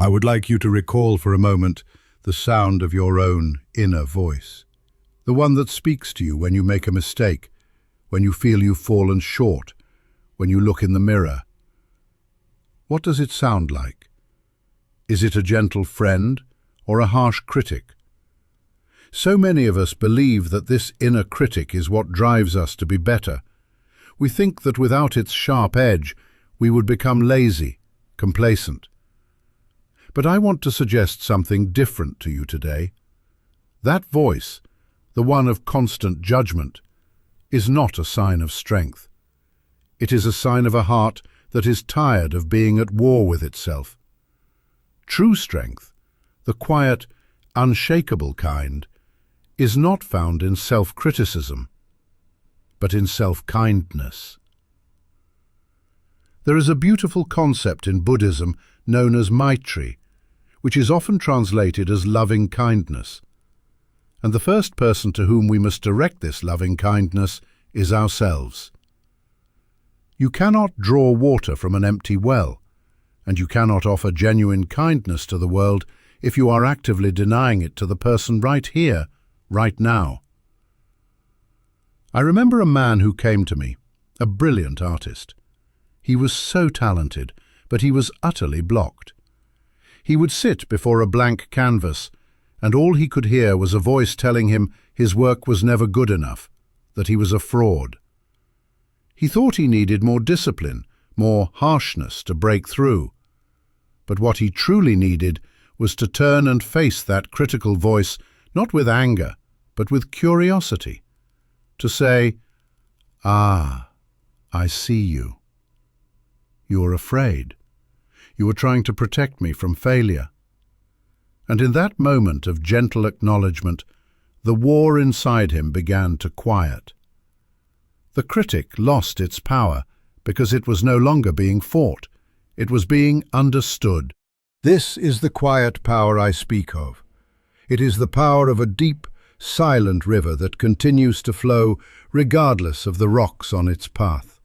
I would like you to recall for a moment the sound of your own inner voice, the one that speaks to you when you make a mistake, when you feel you've fallen short, when you look in the mirror. What does it sound like? Is it a gentle friend or a harsh critic? So many of us believe that this inner critic is what drives us to be better. We think that without its sharp edge, we would become lazy, complacent. But I want to suggest something different to you today. That voice, the one of constant judgment, is not a sign of strength. It is a sign of a heart that is tired of being at war with itself. True strength, the quiet, unshakable kind, is not found in self-criticism, but in self-kindness. There is a beautiful concept in Buddhism known as Maitri, which is often translated as loving kindness. And the first person to whom we must direct this loving kindness is ourselves. You cannot draw water from an empty well, and you cannot offer genuine kindness to the world if you are actively denying it to the person right here, right now. I remember a man who came to me, a brilliant artist. He was so talented, but he was utterly blocked. He would sit before a blank canvas, and all he could hear was a voice telling him his work was never good enough, that he was a fraud. He thought he needed more discipline, more harshness to break through. But what he truly needed was to turn and face that critical voice, not with anger, but with curiosity. To say, "Ah, I see you. You are afraid. You are trying to protect me from failure." And in that moment of gentle acknowledgement, the war inside him began to quiet. The critic lost its power because it was no longer being fought. It was being understood. This is the quiet power I speak of. It is the power of a deep, silent river that continues to flow regardless of the rocks on its path.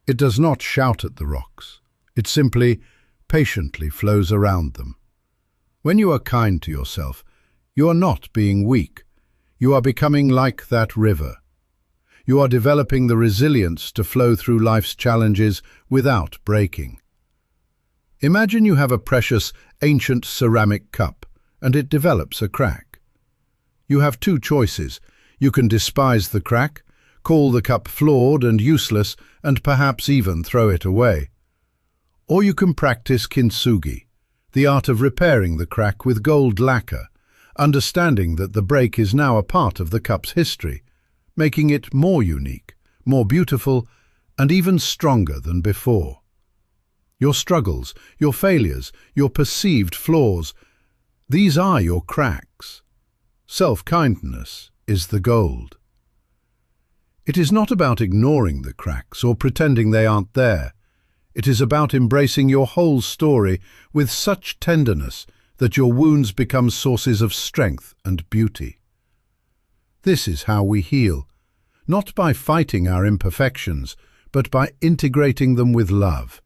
It does not shout at the rocks. It simply, patiently flows around them. When you are kind to yourself, you are not being weak. You are becoming like that river. You are developing the resilience to flow through life's challenges without breaking. Imagine you have a precious, ancient ceramic cup, and it develops a crack. You have two choices. You can despise the crack, call the cup flawed and useless, and perhaps even throw it away. Or you can practice kintsugi, the art of repairing the crack with gold lacquer, understanding that the break is now a part of the cup's history, making it more unique, more beautiful, and even stronger than before. Your struggles, your failures, your perceived flaws, these are your cracks. Self-kindness is the gold. It is not about ignoring the cracks or pretending they aren't there. It is about embracing your whole story with such tenderness that your wounds become sources of strength and beauty. This is how we heal, not by fighting our imperfections, but by integrating them with love.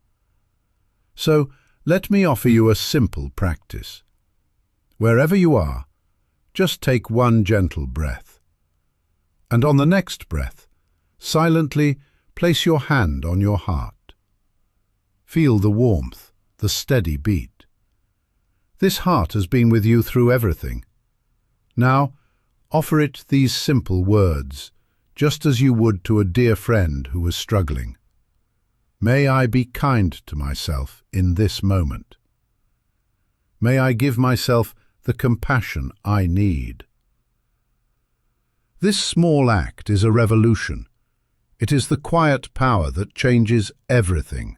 So, let me offer you a simple practice. Wherever you are, just take one gentle breath. And on the next breath, silently place your hand on your heart. Feel the warmth, the steady beat. This heart has been with you through everything. Now, offer it these simple words, just as you would to a dear friend who was struggling. May I be kind to myself in this moment. May I give myself the compassion I need. This small act is a revolution. It is the quiet power that changes everything.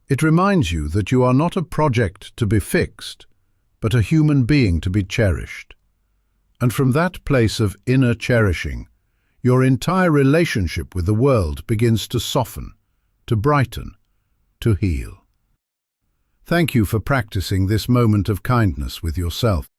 It reminds you that you are not a project to be fixed, but a human being to be cherished. And from that place of inner cherishing, your entire relationship with the world begins to soften, to brighten, to heal. Thank you for practicing this moment of kindness with yourself.